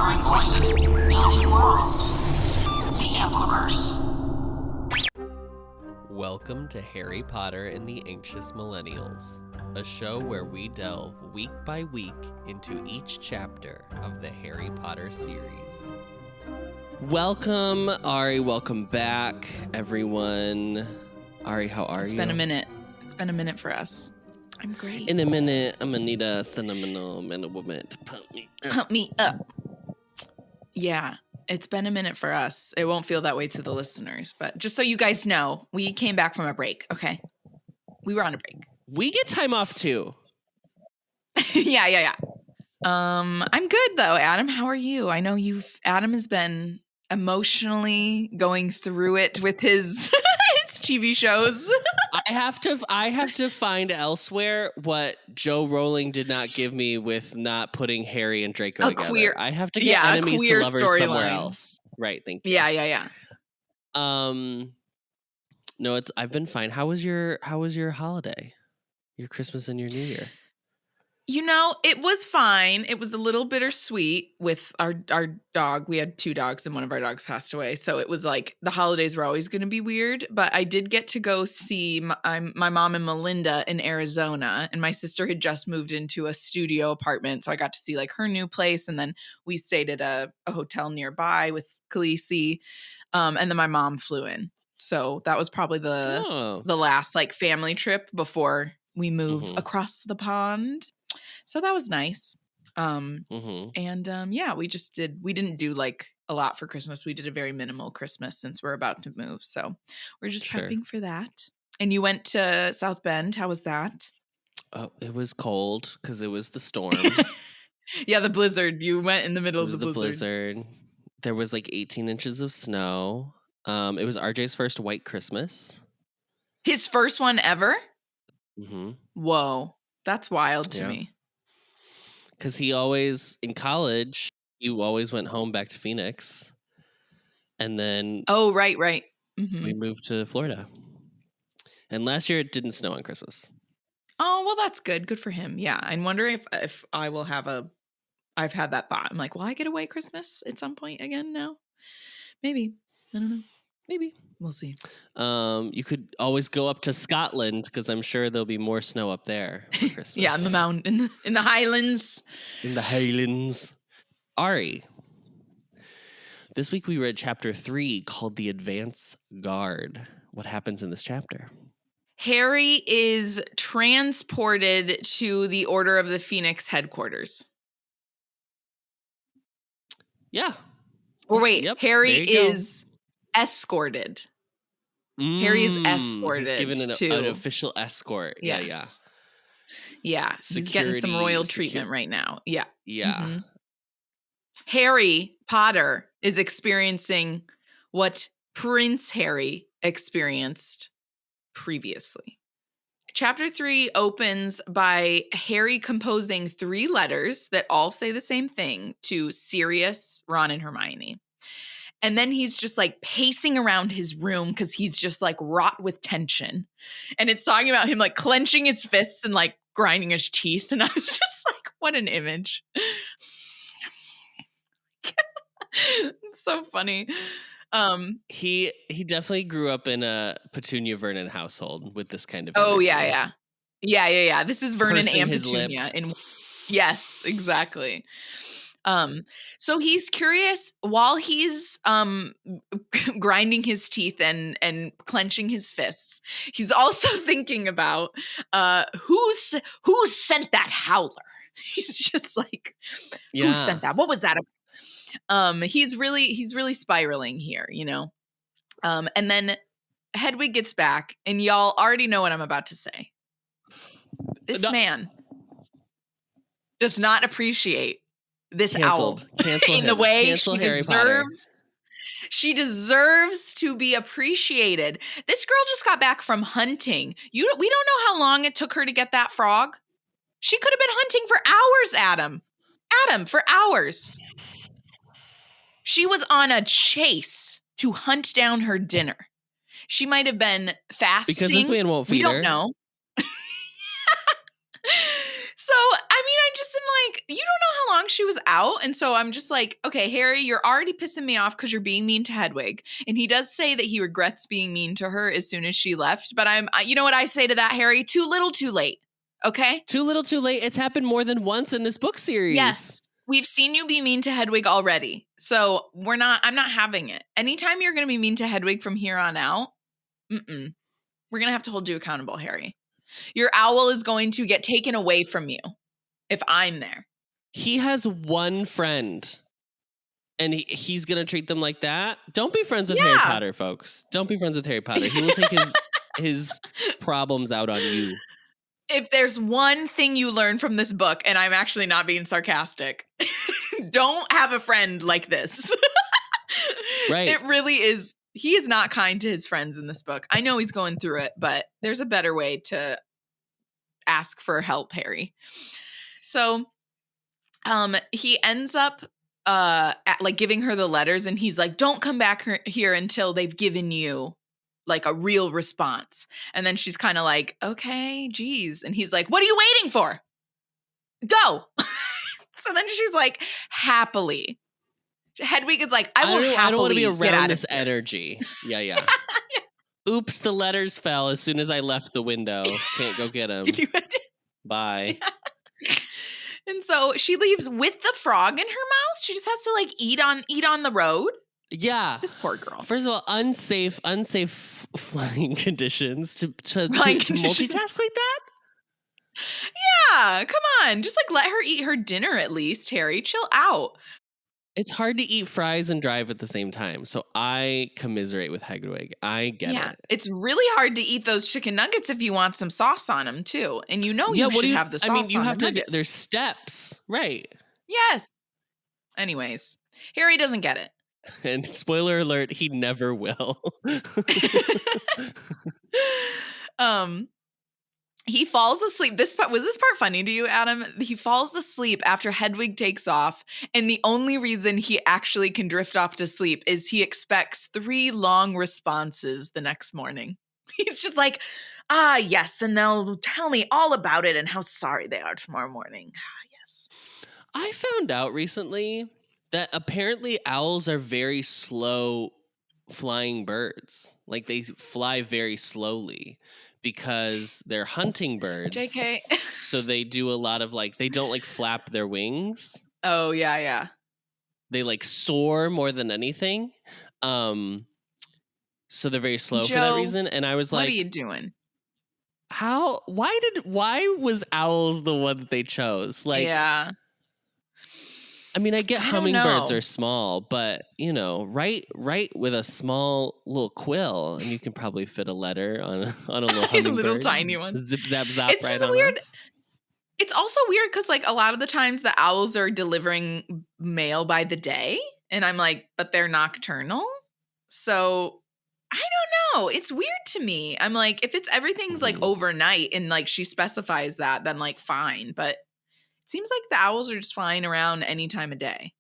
Gathering voices, building worlds. The Ampliverse. Welcome to Harry Potter and the Anxious Millennials, a show where we delve week by week into each chapter of the Harry Potter series. Welcome, Ari. Welcome back, everyone. Ari, how are you? It's been a minute. It's been a minute for us. I'm great. In a minute, I'm gonna need a phenomenal man or woman to pump me up. Pump me up. Yeah, it's been a minute for us. It won't feel that way to the listeners, but just so you guys know, we came back from a break, okay? We were on a break. We get time off too. Yeah. I'm good though, Adam. How are you? I know Adam has been emotionally going through it with his his TV shows. I have to find elsewhere what Joe Rowling did not give me with not putting Harry and Draco together. I have to get enemies to lovers somewhere else. Right, thank you. Yeah. No, I've been fine. How was your holiday? Your Christmas and your New Year? You know, it was fine. It was a little bittersweet with our dog. We had two dogs and one of our dogs passed away. So it was like the holidays were always going to be weird. But I did get to go see my mom and Melinda in Arizona. And my sister had just moved into a studio apartment. So I got to see like her new place. And then we stayed at a hotel nearby with Khaleesi. And then my mom flew in. So that was probably the last like family trip before we move across the pond. So that was nice. And yeah, we didn't do like a lot for Christmas. We did a very minimal Christmas since we're about to move. So we're just prepping for that. And you went to South Bend. How was that? Oh, it was cold because it was the storm. Yeah, the blizzard. You went in the middle of the blizzard. There was like 18 inches of snow. It was RJ's first white Christmas. His first one ever? Mm-hmm. Whoa. That's wild to me. Because he always, in college, you always went home back to Phoenix. And then... Oh, right. Mm-hmm. We moved to Florida. And last year it didn't snow on Christmas. Oh, well, that's good. Good for him. Yeah. I'm wondering if I will have I've had that thought. I'm like, will I get a white Christmas at some point again now? Maybe. I don't know. Maybe. We'll see. You could always go up to Scotland because I'm sure there'll be more snow up there for Christmas. Yeah, in the mountain, in the Highlands. In the Highlands. Ari, this week we read chapter 3 called The Advance Guard. What happens in this chapter? Harry is transported to the Order of the Phoenix headquarters. Yeah. Or wait, Harry is escorted. Harry is escorted. He's given an official escort. Yes. Yeah. He's getting some royal treatment right now. Yeah. Mm-hmm. Harry Potter is experiencing what Prince Harry experienced previously. Chapter 3 opens by Harry composing 3 letters that all say the same thing to Sirius, Ron, and Hermione. And then he's just like pacing around his room because he's just like wrought with tension. And it's talking about him like clenching his fists and like grinding his teeth. And I was just like, what an image. It's so funny. He definitely grew up in a Petunia Vernon household with this kind of energy. Yeah. This is Vernon Pursing and Petunia. Yes, exactly. So he's curious while he's grinding his teeth and clenching his fists. He's also thinking about who sent that howler. He's just like, who sent that? What was that about? He's really spiraling here, you know. And then Hedwig gets back, and y'all already know what I'm about to say. This man does not appreciate this owl in the way she deserves. She deserves to be appreciated. This girl just got back from hunting. We don't know how long it took her to get that frog. She could have been hunting for hours, Adam. Adam, for hours. She was on a chase to hunt down her dinner. She might have been fasting. Because this man won't feed her. We don't know. So So, I mean, I just am like, you don't know how long she was out. And so I'm just like, okay, Harry, you're already pissing me off because you're being mean to Hedwig. And he does say that he regrets being mean to her as soon as she left. But you know what I say to that, Harry? Too little, too late. Okay? Too little, too late. It's happened more than once in this book series. Yes. We've seen you be mean to Hedwig already. So I'm not having it. Anytime you're going to be mean to Hedwig from here on out, we're going to have to hold you accountable, Harry. Your owl is going to get taken away from you if I'm there. He has one friend, and he's going to treat them like that? Don't be friends with Harry Potter, folks. Don't be friends with Harry Potter. He will take his problems out on you. If there's one thing you learn from this book, and I'm actually not being sarcastic, don't have a friend like this. Right. It really is. He is not kind to his friends in this book. I know he's going through it, but there's a better way to ask for help, Harry. So he ends up giving her the letters, and he's like, don't come back here until they've given you like a real response. And then she's kind of like, okay, geez. And he's like, what are you waiting for? Go. So then she's like, happily. Hedwig is like, I don't want to be around this energy. Yeah. Oops, the letters fell as soon as I left the window. Can't go get them. Bye. Yeah. And so she leaves with the frog in her mouth. She just has to like eat on the road. Yeah. This poor girl. First of all, unsafe flying conditions to multitask like that? Yeah, come on. Just like let her eat her dinner at least, Harry. Chill out. It's hard to eat fries and drive at the same time. So I commiserate with Hedwig. I get it. It's really hard to eat those chicken nuggets if you want some sauce on them too. And you should have the sauce on the nuggets. There's steps. Right. Yes. Anyways, Harry doesn't get it. And spoiler alert, he never will. He falls asleep. Was this part funny to you, Adam? He falls asleep after Hedwig takes off, and the only reason he actually can drift off to sleep is he expects 3 long responses the next morning. He's just like, yes, and they'll tell me all about it and how sorry they are tomorrow morning. Yes. I found out recently that apparently owls are very slow flying birds. Like they fly very slowly because they're hunting birds. JK. So they do a lot of they don't flap their wings. Oh, yeah. They soar more than anything. So they're very slow for that reason. And I was like, what are you doing? Why was owls the one that they chose? Yeah. I mean, I get hummingbirds are small, but right with a small little quill, and you can probably fit a letter on a little hummingbird, little tiny one. Zip zap zap. It's just weird. It's also weird because a lot of the times the owls are delivering mail by the day, and I'm like, but they're nocturnal, so I don't know. It's weird to me. I'm like, if everything's overnight and she specifies that, then fine, but. Seems like the owls are just flying around any time of day.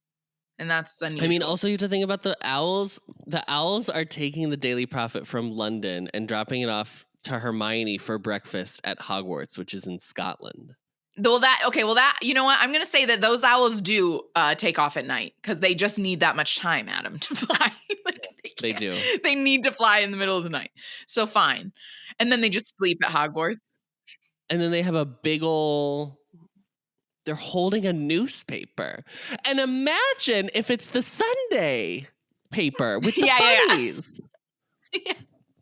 And that's unusual. I mean, also you have to think about the owls. The owls are taking the Daily Prophet from London and dropping it off to Hermione for breakfast at Hogwarts, which is in Scotland. Well, you know what? I'm going to say that those owls do take off at night because they just need that much time, Adam, to fly. They do. They need to fly in the middle of the night. So fine. And then they just sleep at Hogwarts. And then they have a big ol'... They're holding a newspaper. And imagine if it's the Sunday paper with the funnies. Yeah.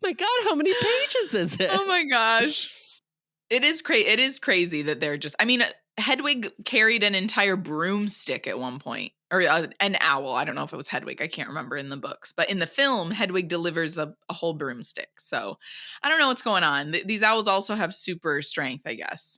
My God, how many pages is it? Oh my gosh. It is crazy that they're just, I mean, Hedwig carried an entire broomstick at one point. Or an owl. I don't know if it was Hedwig. I can't remember in the books. But in the film, Hedwig delivers a whole broomstick. So I don't know what's going on. These owls also have super strength, I guess.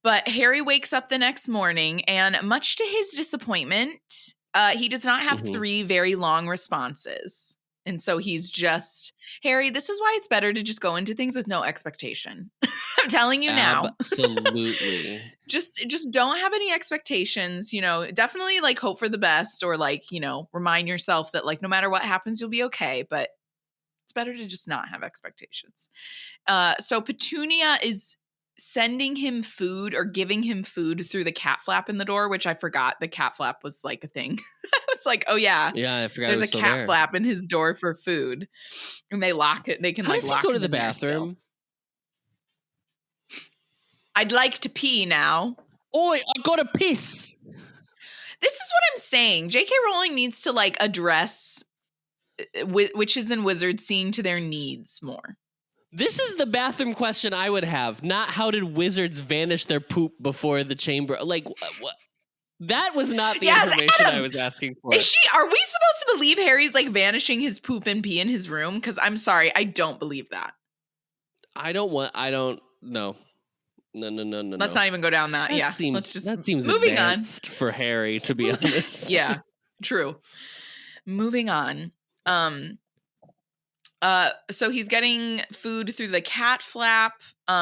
But Harry wakes up the next morning, and much to his disappointment, he does not have 3 very long responses. And so he's just, Harry, this is why it's better to just go into things with no expectation. I'm telling you now. Absolutely. Just don't have any expectations, definitely hope for the best or remind yourself that no matter what happens, you'll be okay. But it's better to just not have expectations. So Petunia is sending him food or giving him food through the cat flap in the door, which I forgot the cat flap was like a thing. I was like, oh yeah, I forgot there's it a was still cat there. flap in his door for food, and they lock it. They can How like does lock he go to him the in there still. bathroom? I'd like to pee now. Oi, I gotta piss. This is what I'm saying. J.K. Rowling needs to like address witches and wizards seeing to their needs more. This is the bathroom question I would have, not how did wizards vanish their poop before the chamber? Like, what? That was not the information Adam, I was asking for. Are we supposed to believe Harry's like vanishing his poop and pee in his room? Because I'm sorry, I don't believe that. No. No. Let's not even go down that. Let's just that seems moving on for Harry, to be honest. Yeah, true. Moving on. So he's getting food through the cat flap.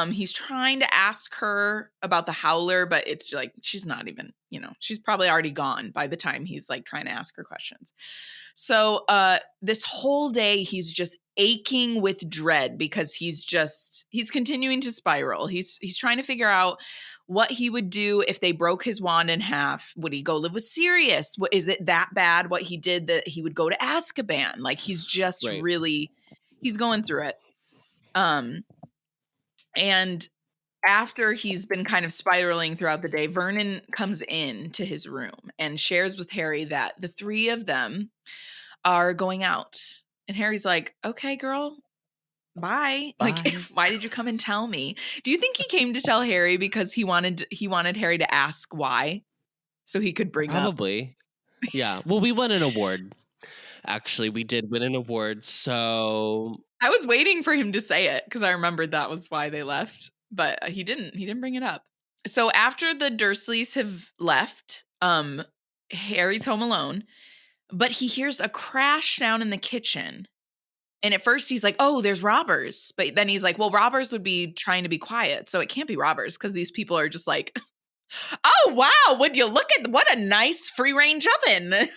He's trying to ask her about the howler, but it's like she's not even, she's probably already gone by the time he's like trying to ask her questions. So this whole day he's just aching with dread because he's continuing to spiral. He's trying to figure out what he would do if they broke his wand in half. Would he go live with Sirius? Is it that bad what he did that he would go to Azkaban? Like he's just really, he's going through it. And after he's been kind of spiraling throughout the day, Vernon comes in to his room and shares with Harry that the three of them are going out. And Harry's like, okay, girl, bye. Like, why did you come and tell me? Do you think he came to tell Harry because he wanted Harry to ask why, so he could bring Probably. Yeah. Well, we won an award. Actually, we did win an award. So I was waiting for him to say it because I remembered that was why they left, but he didn't. He didn't bring it up. So after the Dursleys have left, Harry's home alone, but he hears a crash down in the kitchen. And at first he's like, oh, there's robbers. But then he's like, well, robbers would be trying to be quiet. So it can't be robbers because these people are just like, oh, wow, would you look at what a nice free range oven.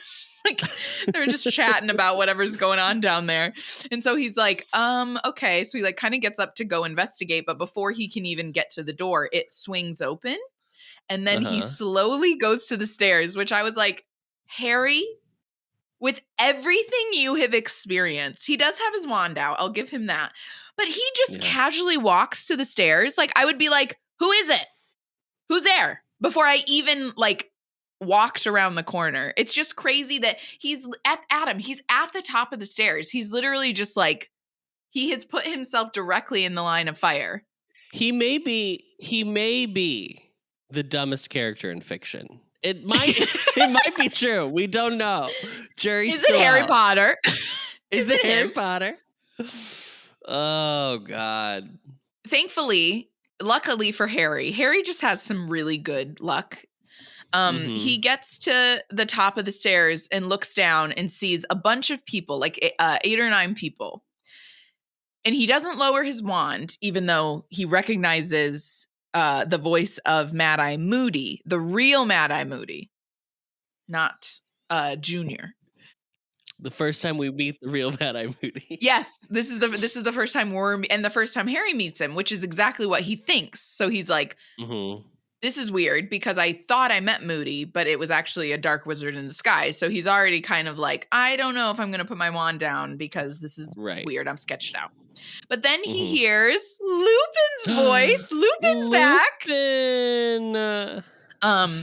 Like they're just chatting about whatever's going on down there. And so he's like, okay. So he like kind of gets up to go investigate. But before he can even get to the door, it swings open. And then he slowly goes to the stairs, which I was like, Harry, with everything you have experienced, he does have his wand out. I'll give him that. But he just casually walks to the stairs. Like, I would be like, who is it? Who's there? Before I even, like, walked around the corner. It's just crazy that he's at the top of the stairs. He's literally just, like, he has put himself directly in the line of fire. He may be the dumbest character in fiction. It might be true. We don't know. Is it Harry Potter? Is it Harry Potter? Oh God. Thankfully, luckily for Harry just has some really good luck. He gets to the top of the stairs and looks down and sees a bunch of people, like 8 or 9 people. And he doesn't lower his wand, even though he recognizes the voice of Mad-Eye Moody, the real Mad-Eye Moody, not Junior. The first time we meet the real Mad-Eye Moody. Yes, this is the first time and the first time Harry meets him, which is exactly what he thinks. So he's like, this is weird because I thought I met Moody, but it was actually a dark wizard in disguise. So he's already kind of like, I don't know if I'm going to put my wand down because this is weird. I'm sketched out. But then he hears Lupin's voice. Lupin's back. And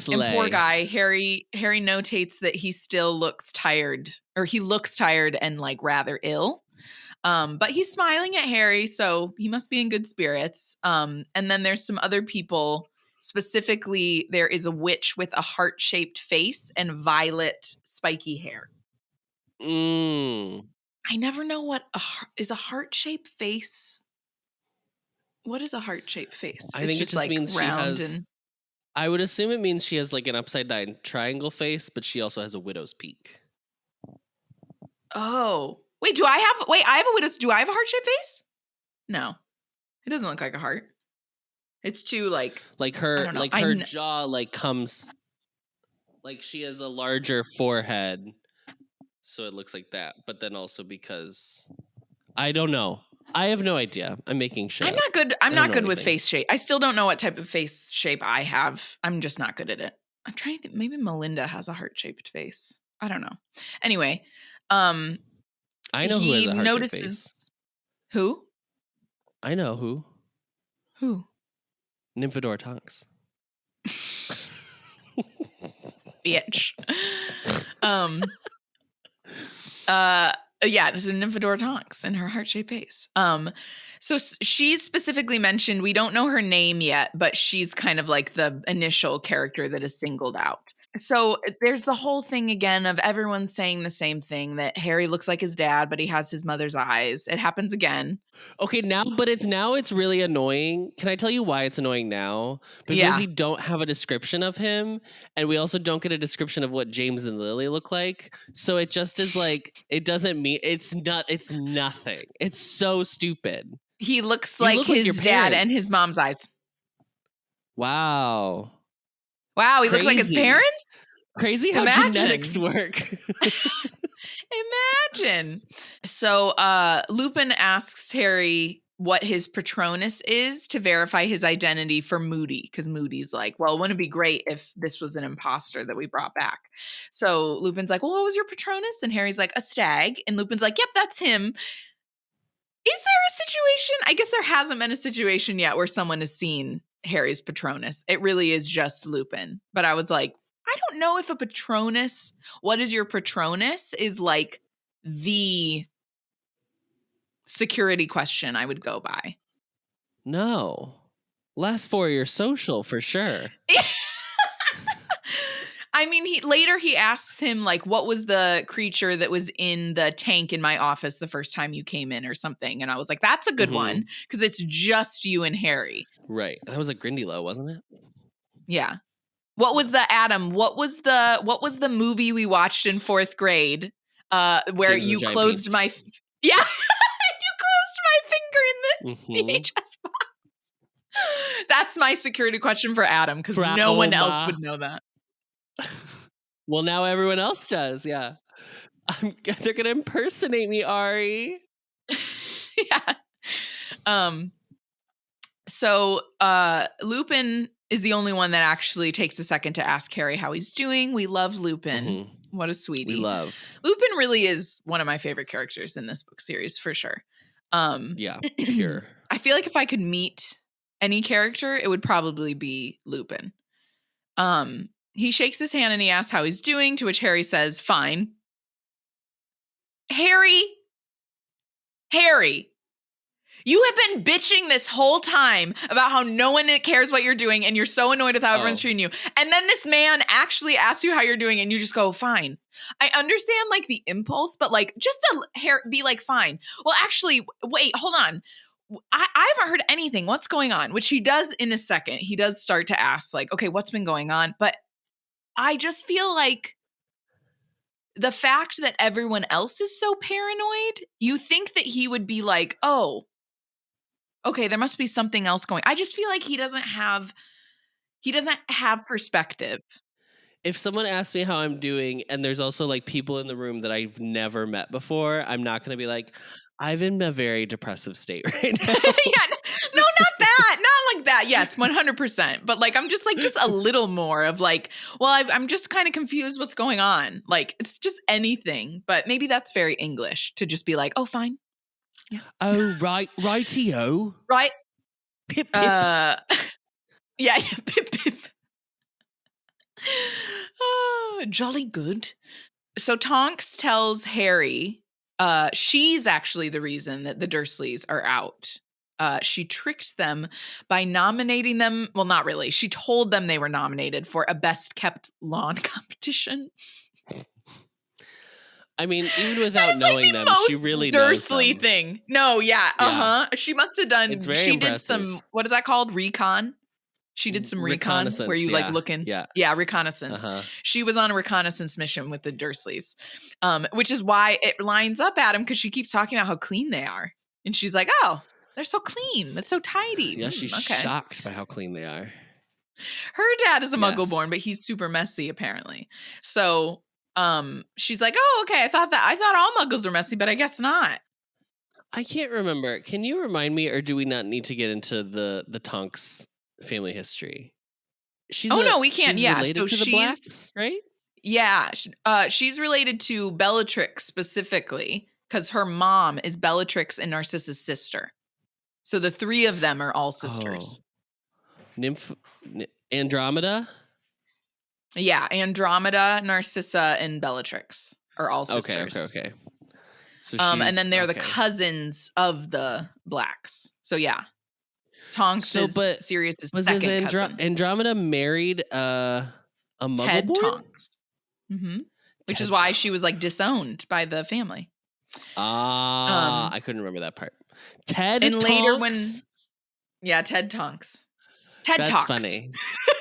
poor guy, Harry notates that he still looks tired, or he looks tired and like rather ill. But he's smiling at Harry, so he must be in good spirits. And then there's some other people. Specifically, there is a witch with a heart-shaped face and violet spiky hair. I never know what is a heart-shaped face. What is a heart-shaped face? I think it just like means round she has. I would assume it means she has like an upside-down triangle face, but she also has a widow's peak. Oh, wait! I have a widow's. Do I have a heart-shaped face? No, it doesn't look like a heart. It's too like her jaw like comes like she has a larger forehead, so it looks like that. But then also because I don't know. I have no idea. I'm making shit. I'm not good. I'm I don't not know good with anything. face shape. I still don't know what type of face shape I have. I'm just not good at it. I'm trying to think. Maybe Melinda has a heart-shaped face. I don't know. Anyway, I know who has he a heart-shaped face. notices who? I know who. Who? Nymphadora Tonks. Bitch. Yeah, it's a Nymphadora Tonks in her heart-shaped face. So she's specifically mentioned. We don't know her name yet, but she's kind of like the initial character that is singled out. So there's the whole thing again of everyone saying the same thing, that Harry looks like his dad, but he has his mother's eyes. It happens again. Okay, it's really annoying. Can I tell you why it's annoying now? Because Yeah. we don't have a description of him, and we also don't get a description of what James and Lily look like. So it just is like, it doesn't mean, it's nothing. It's so stupid. He looks You like look like your his dad and parents. his mom's eyes. Wow. Wow, he looks like his Crazy. parents? Crazy how Imagine. genetics work. Imagine. So Lupin asks Harry what his Patronus is to verify his identity for Moody, because Moody's like, well, wouldn't it be great if this was an imposter that we brought back? So Lupin's like, well, what was your Patronus? And Harry's like, a stag. And Lupin's like, yep, that's him. Is there a situation? I guess there hasn't been a situation yet where someone has seen Harry's Patronus. It really is just Lupin. But I was like, I don't know if a Patronus, what is your Patronus, is like the security question I would go by. No. Last 4 your social for sure. I mean, he asks him, like, what was the creature that was in the tank in my office the first time you came in or something? And I was like, that's a good one, because it's just you and Harry. Right. That was a Grindylow, wasn't it? Yeah. What was the Adam? What was the movie we watched in 4th grade where James you and Giant closed Peach. my you closed my finger in the VHS box? That's my security question for Adam, because no one else would know that. Well, now everyone else does. Yeah. They're going to impersonate me, Ari. Yeah. So Lupin is the only one that actually takes a second to ask Harry how he's doing. We love Lupin. What a sweetie. We love. Lupin really is one of my favorite characters in this book series, for sure. Yeah, pure. I feel like if I could meet any character, it would probably be Lupin. He shakes his hand and he asks how he's doing, to which Harry says, fine. Harry, you have been bitching this whole time about how no one cares what you're doing and you're so annoyed with how everyone's treating you. And then this man actually asks you how you're doing and you just go, fine. I understand like the impulse, but like just to be like, fine. Well, actually, wait, hold on. I haven't heard anything. What's going on? Which he does in a second. He does start to ask like, okay, what's been going on? But I just feel like the fact that everyone else is so paranoid, you think that he would be like, oh, okay, there must be something else going. I just feel like he doesn't have perspective. If someone asks me how I'm doing and there's also like people in the room that I've never met before, I'm not going to be like, I'm in a very depressive state right now. Yeah, no, not that. Not like that. Yes, 100%. But like, I'm just like, just a little more of like, well, I'm just kind of confused what's going on. Like, it's just anything. But maybe that's very English to just be like, oh, fine. Yeah. Oh, righty-o. Right. Pip, pip. Yeah, pip, pip. Oh, jolly good. So Tonks tells Harry she's actually the reason that the Dursleys are out. She tricked them by nominating them. Well, not really. She told them they were nominated for a best kept lawn competition. I mean, even without knowing them, she really knows them. Dursley thing. No, yeah, She must have done. It's very she impressive. Did some. What is that called? Recon. She did some recon where you like looking. Yeah, reconnaissance. She was on a reconnaissance mission with the Dursleys, which is why it lines up, Adam, because she keeps talking about how clean they are, and she's like, "Oh, they're so clean. That's so tidy." Yeah, she's shocked by how clean they are. Her dad is a Muggle-born, but he's super messy apparently. So. She's like, oh, okay. I thought all Muggles were messy, but I guess not. I can't remember. Can you remind me, or do we not need to get into the Tonks family history? No, we can't. She's Yeah, related so to the she's Blacks, right? she's related to Bellatrix specifically because her mom is Bellatrix and Narcissa's sister. So the three of them are all sisters. Andromeda? Yeah, Andromeda, Narcissa, and Bellatrix are all sisters. Okay. So and then they're the cousins of the Blacks. So yeah, Tonks is Sirius's second cousin. Andromeda married a Muggle Ted boy? Tonks. Mm-hmm. Which is why she was like disowned by the family. I couldn't remember that part. Ted and Tonks? Later when Ted Tonks. That's funny.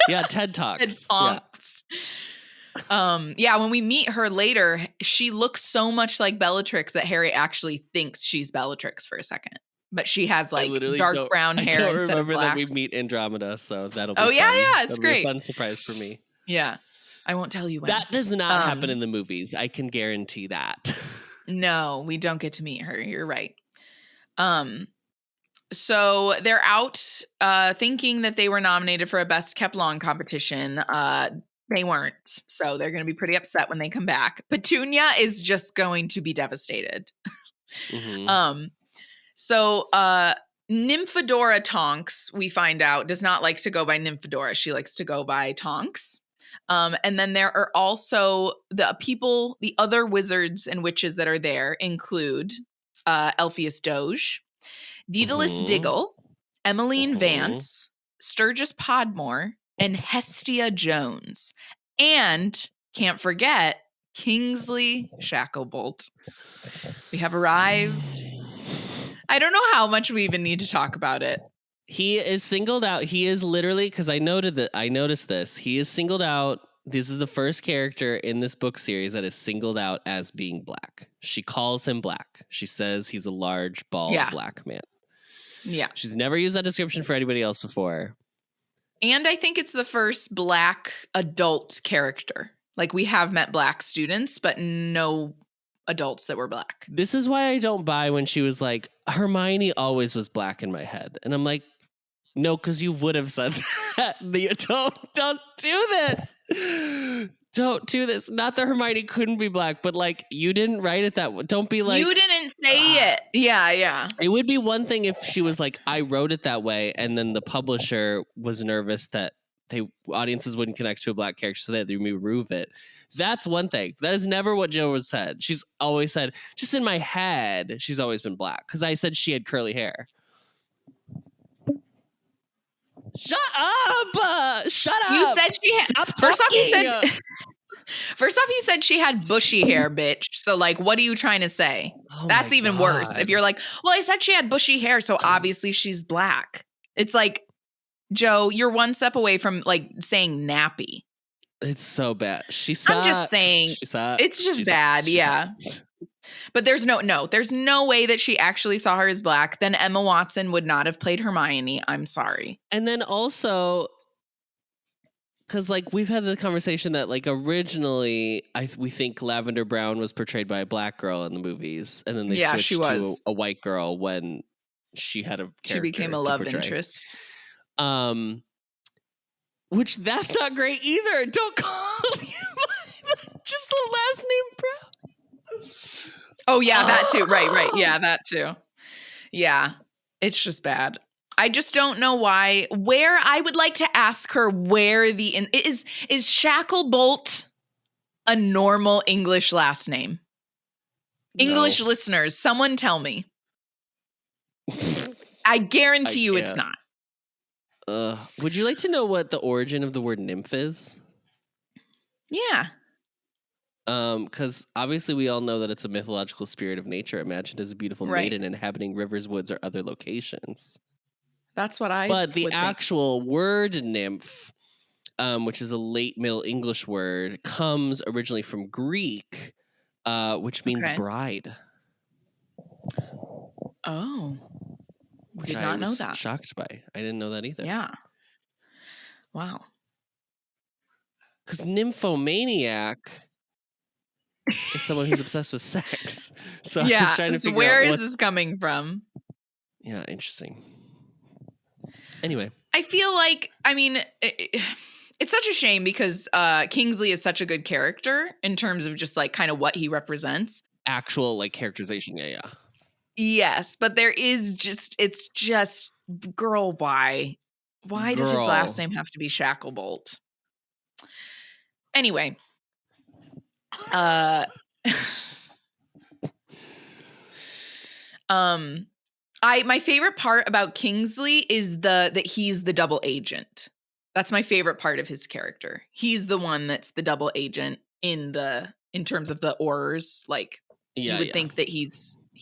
Yeah, Ted Tonks. Ted Tonks. Yeah. When we meet her later, she looks so much like Bellatrix that Harry actually thinks she's Bellatrix for a second. But she has like dark brown hair. I don't remember that we meet Andromeda, so that'll be fun. Yeah, it's great. Be a fun surprise for me. Yeah. I won't tell you when. That does not happen in the movies. I can guarantee that. No, we don't get to meet her. You're right. So they're out thinking that they were nominated for a Best Kept Lawn competition. They weren't. So they're going to be pretty upset when they come back. Petunia is just going to be devastated. Mm-hmm. So Nymphadora Tonks, we find out, does not like to go by Nymphadora. She likes to go by Tonks. And then there are also the other wizards and witches that are there include Elphias Doge, Daedalus Diggle, Emmeline Vance, Sturgis Podmore, and Hestia Jones. And can't forget Kingsley Shacklebolt. We have arrived. I don't know how much we even need to talk about it. He is singled out. He is literally, because I noticed this. He is singled out. This is the first character in this book series that is singled out as being black. She calls him black. She says he's a large, bald black man. Yeah. She's never used that description for anybody else before. And I think it's the first black adult character. Like, we have met black students, but no adults that were black. This is why I don't buy when she was like, Hermione always was black in my head. And I'm like, no, because you would have said that. Don't do this. Don't do this. Not that Hermione couldn't be black, but like, you didn't write it that way. Don't be like, you didn't say it. Yeah. It would be one thing if she was like, I wrote it that way, and then the publisher was nervous that audiences wouldn't connect to a black character, so they had to remove it. That's one thing. That is never what Jill has said. She's always said, just in my head, she's always been black. Because I said she had curly hair. Shut up! Shut up! You said she had. First off, you said she had bushy hair, bitch. So, like, what are you trying to say? That's even worse. If you're like, well, I said she had bushy hair, so obviously she's black. It's like, Joe, you're one step away from like saying nappy. It's so bad. She sucks. I'm just saying, it's just bad. Yeah. But there's no way that she actually saw her as black. Then Emma Watson would not have played Hermione. I'm sorry. And then also, because like we've had the conversation that like originally we think Lavender Brown was portrayed by a black girl in the movies, and then they switched to a white girl when she had a character. She became a love interest. Which that's not great either. Don't call you just the last name Brown. Oh yeah, that too. Right. Yeah, that too. Yeah, it's just bad. I just don't know why. Where I would like to ask her where is Shacklebolt a normal English last name? No. English listeners, someone tell me. I guarantee you it's not. Would you like to know what the origin of the word nymph is? Yeah. Because obviously we all know that it's a mythological spirit of nature imagined as a beautiful maiden inhabiting rivers, woods, or other locations. That's what I But the actual word nymph, which is a late Middle English word, comes originally from Greek, which means bride. Oh. Did not know that. Shocked by. I didn't know that either. Yeah. Wow. Because nymphomaniac is someone who's obsessed with sex. So I Yeah. was trying to So figure where out is what. this coming from? Yeah, interesting. Anyway, I feel like, I mean, it's such a shame because Kingsley is such a good character in terms of just like kind of what he represents. actual like characterization. Yeah. Yes, but there is just, it's just, girl, why? Why does his last Girl. name have to be Shacklebolt? Anyway. My favorite part about Kingsley is that he's the double agent. That's my favorite part of his character. He's the one that's the double agent in terms of the Aurors. Like you would think that he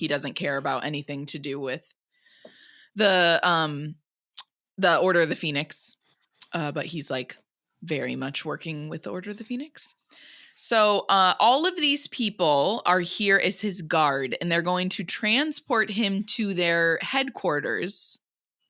doesn't care about anything to do with the Order of the Phoenix. But he's like very much working with the Order of the Phoenix. So all of these people are here as his guard, and they're going to transport him to their headquarters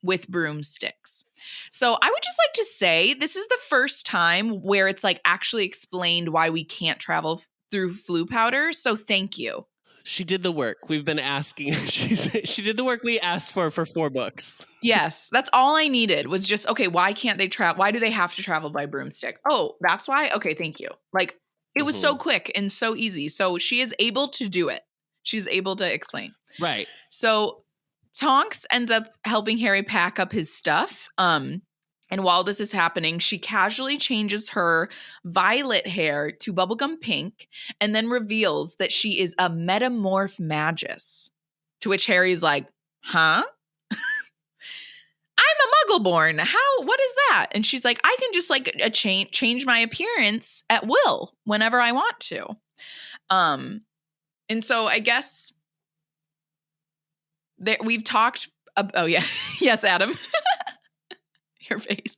with broomsticks. So I would just like to say this is the first time where it's like actually explained why we can't travel through Floo powder. So thank you. She did the work. We've been asking. She did the work we asked for 4 books. Yes, that's all I needed was just, okay, why can't they travel? Why do they have to travel by broomstick? Oh, that's why? Okay, thank you. Like, it was so quick and so easy. So she is able to do it. She's able to explain. Right. So Tonks ends up helping Harry pack up his stuff. And while this is happening, she casually changes her violet hair to bubblegum pink and then reveals that she is a metamorph magus. To which Harry's like, huh? I'm a muggle-born. What is that? And she's like, I can just like change my appearance at will whenever I want to. And so I guess we've talked. Oh yeah. Yes, Adam. Your face.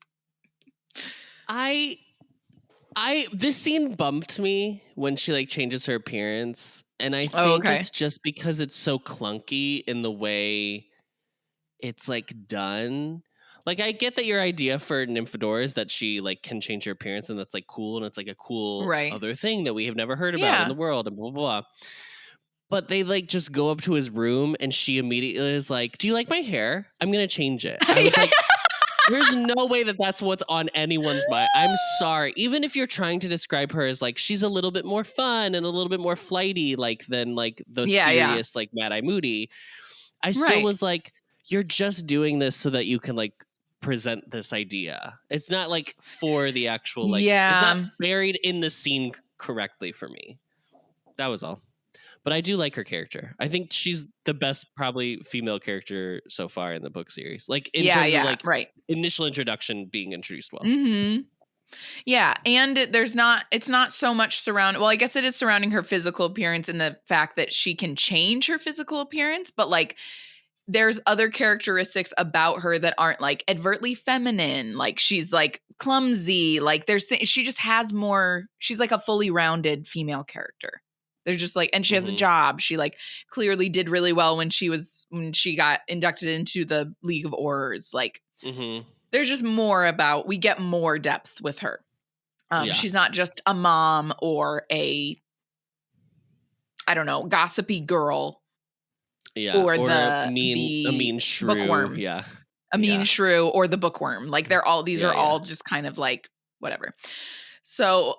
This scene bumped me when she like changes her appearance. And I think it's just because it's so clunky in the way it's like done. Like I get that your idea for Nymphadora is that she like can change her appearance and that's like cool and it's like a cool other thing that we have never heard about in the world and blah blah blah. But they like just go up to his room and she immediately is like, "Do you like my hair? I'm gonna change it." I was like, there's no way that that's what's on anyone's mind. I'm sorry. Even if you're trying to describe her as like she's a little bit more fun and a little bit more flighty like than like the serious like Mad Eye Moody, I still was like, you're just doing this so that you can like present this idea. It's not like for the actual like it's not buried in the scene correctly for me. That was all. But I do like her character. I think she's the best probably female character so far in the book series. Like in terms of like initial introduction being introduced well. Mm-hmm. Yeah, and it's not so much well, I guess it is surrounding her physical appearance and the fact that she can change her physical appearance, but like there's other characteristics about her that aren't like overtly feminine. Like she's like clumsy, like she just has more, she's like a fully rounded female character. There's just like, and she has a job. She like clearly did really well when she got inducted into the League of Aurors. Like there's just more we get more depth with her. She's not just a mom or a, I don't know, gossipy girl. Yeah. Or a mean shrew. Bookworm. Yeah. A mean shrew or the bookworm. Like these are all just kind of like whatever. So,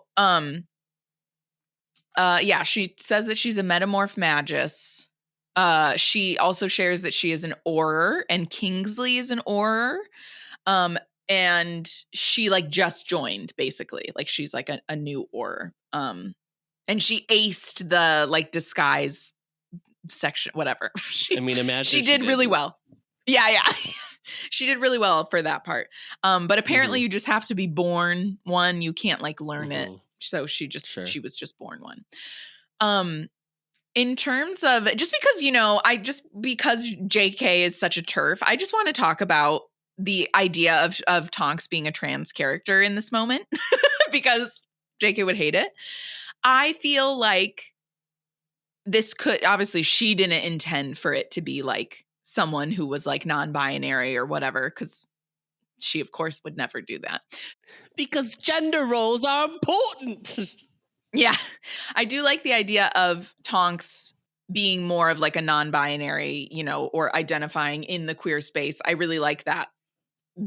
she says that she's a metamorph magus. She also shares that she is an Auror and Kingsley is an Auror. And she like just joined basically. Like she's like a new Auror. And she aced the like disguise section, whatever. Imagine she did really well. Yeah. She did really well for that part. But apparently you just have to be born one. You can't like learn it. So she was just born one. In terms of just because, because JK is such a turf, I just want to talk about the idea of Tonks being a trans character in this moment because JK would hate it. I feel like this could, obviously she didn't intend for it to be like someone who was like non-binary or whatever, because she of course would never do that. Because gender roles are important. Yeah. I do like the idea of Tonks being more of like a non-binary, or identifying in the queer space. I really like that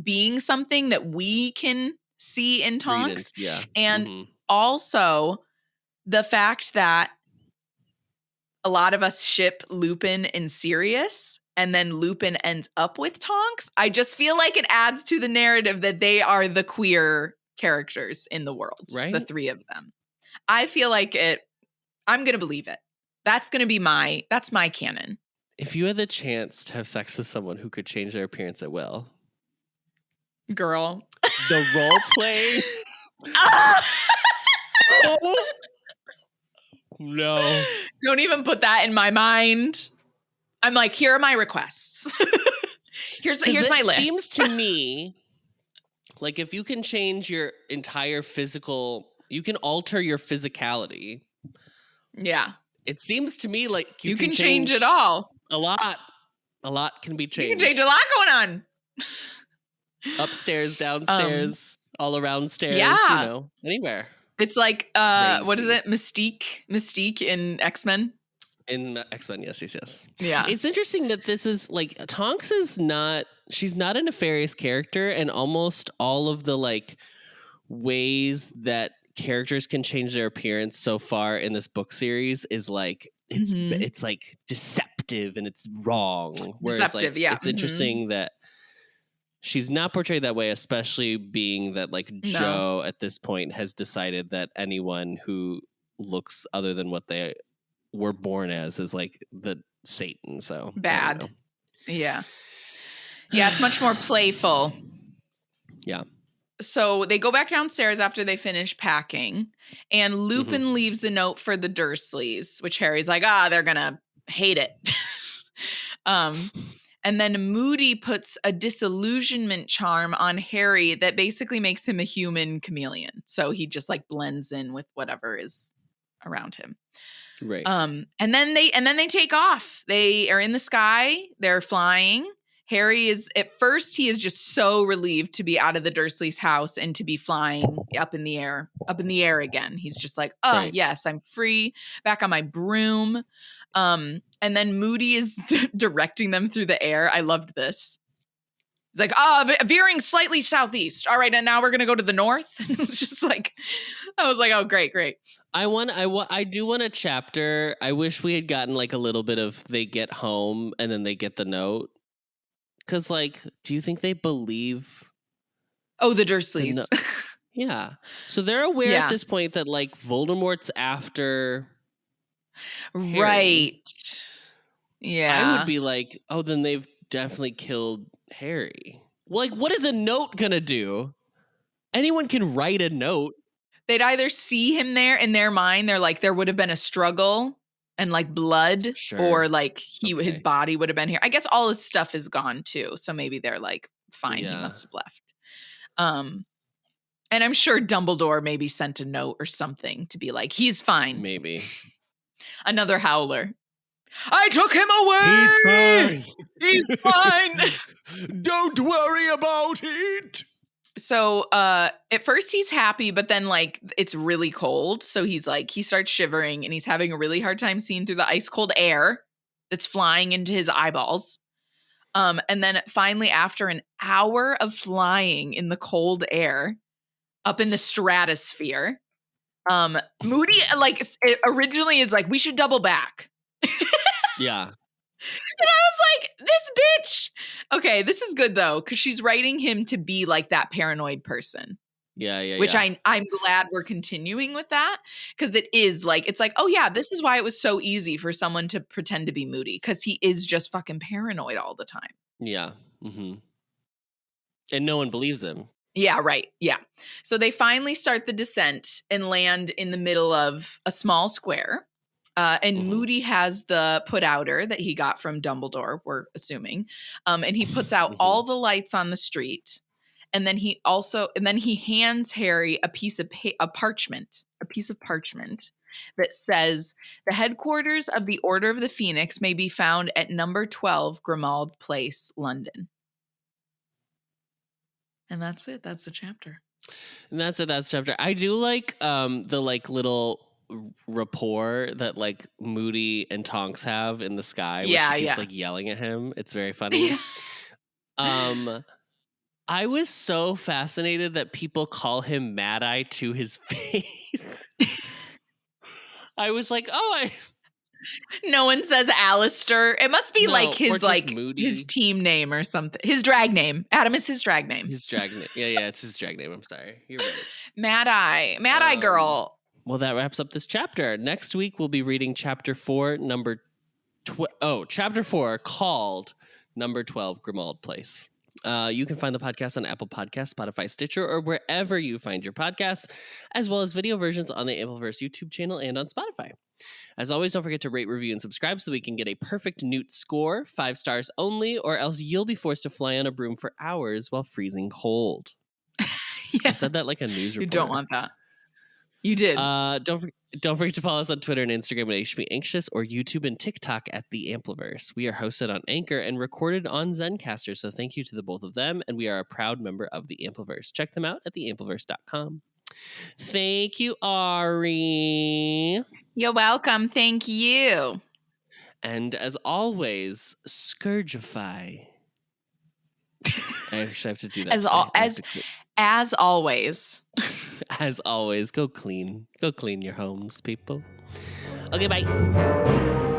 being something that we can see in Tonks. Yeah. And also the fact that a lot of us ship Lupin and Sirius, and then Lupin ends up with Tonks. I just feel like it adds to the narrative that they are the queer characters in the world, Right? the three of them. I feel like I'm going to believe it. That's going to be that's my canon. If you had the chance to have sex with someone who could change their appearance at will. Girl. The role play. Oh! No. Don't even put that in my mind. I'm like, here are my requests. here's my list. It seems to me like if you can change your entire you can alter your physicality. Yeah. It seems to me like you can change it all. A lot. A lot can be changed. You can change a lot going on. Upstairs, downstairs, all around stairs, yeah. Anywhere. It's like, what is it? Mystique in X-Men? In X-Men, yes. Yeah. It's interesting that this is like, Tonks is she's not a nefarious character, and almost all of the like ways that characters can change their appearance so far in this book series is like, it's like deceptive and it's wrong. Whereas deceptive, yeah. It's interesting that she's not portrayed that way, especially being that like Jo at this point has decided that anyone who looks other than what they were born as is like the Satan. So bad. Yeah. Yeah, it's much more playful. Yeah. So they go back downstairs after they finish packing, and Lupin leaves a note for the Dursleys, which Harry's like, they're gonna hate it. And then Moody puts a disillusionment charm on Harry that basically makes him a human chameleon. So he just like blends in with whatever is around him. Right. And then they take off. They are in the sky. They're flying. Harry is, at first, he is just so relieved to be out of the Dursleys' house and to be flying up in the air again. He's just like, right. Yes, I'm free, back on my broom. And then Moody is directing them through the air. I loved this. He's like, veering slightly southeast. All right, and now we're going to go to the north. It was just like, I was like, oh, great. I do want a chapter. I wish we had gotten like a little bit of they get home and then they get the note. Because, like, do you think they believe? Oh, the Dursleys. Yeah. So they're aware at this point that, like, Voldemort's after Harry. Right. Yeah. I would be like, oh, then they've definitely killed Harry. Like, what is a note gonna do? Anyone can write a note. They'd either see him there in their mind. They're like, there would have been a struggle and like blood, or like his body would have been here. I guess all his stuff is gone too. So maybe they're like, fine, he must have left. And I'm sure Dumbledore maybe sent a note or something to be like, he's fine. Maybe. Another howler. I took him away. He's fine. Don't worry about it. So at first he's happy, but then like it's really cold. So he's like, he starts shivering and he's having a really hard time seeing through the ice cold air that's flying into his eyeballs. And then finally, after an hour of flying in the cold air up in the stratosphere, Moody originally is like, we should double back. Yeah. And I was like, this bitch. Okay, this is good though, because she's writing him to be like that paranoid person. Yeah. Which I'm glad we're continuing with that, because it is like, it's like, oh yeah, this is why it was so easy for someone to pretend to be Moody, because he is just fucking paranoid all the time. Yeah. Mm-hmm. And no one believes him. Yeah, right. Yeah. So they finally start the descent and land in the middle of a small square. And Moody has the put-outer that he got from Dumbledore, we're assuming. And he puts out all the lights on the street. And then he hands Harry a piece of parchment that says the headquarters of the Order of the Phoenix may be found at number 12 Grimmauld Place, London. And that's it. That's the chapter. And that's it. That's the chapter. I do like the like little rapport that like Moody and Tonks have in the sky, where Yeah, she keeps yeah. like yelling at him. It's very funny. I was so fascinated that people call him Mad Eye to his face. I was like, No one says Alastor. It must be No, like or his just Moody. his team name or something. His drag name. Adam is his drag name. His drag name. Yeah, it's his drag name. I'm sorry. You're right. Mad Eye girl. Well, that wraps up this chapter. Next week we'll be reading chapter 4, chapter 4 called number 12, Grimmauld Place. You can find the podcast on Apple Podcasts, Spotify, Stitcher, or wherever you find your podcasts, as well as video versions on the Ampliverse YouTube channel and on Spotify. As always, don't forget to rate, review, and subscribe so we can get a perfect Newt score, 5 stars only, or else you'll be forced to fly on a broom for hours while freezing cold. Yeah. I said that like a news reporter. You don't want that. You did. Don't forget to follow us on Twitter and Instagram at HBAnxious or YouTube and TikTok at The Ampliverse. We are hosted on Anchor and recorded on Zencaster, so thank you to the both of them, and we are a proud member of The Ampliverse. Check them out at theampliverse.com. Thank you, Ari. You're welcome. Thank you. And as always, Scourgify. I actually have to do that. As always. As always, go clean your homes, people. Okay, bye.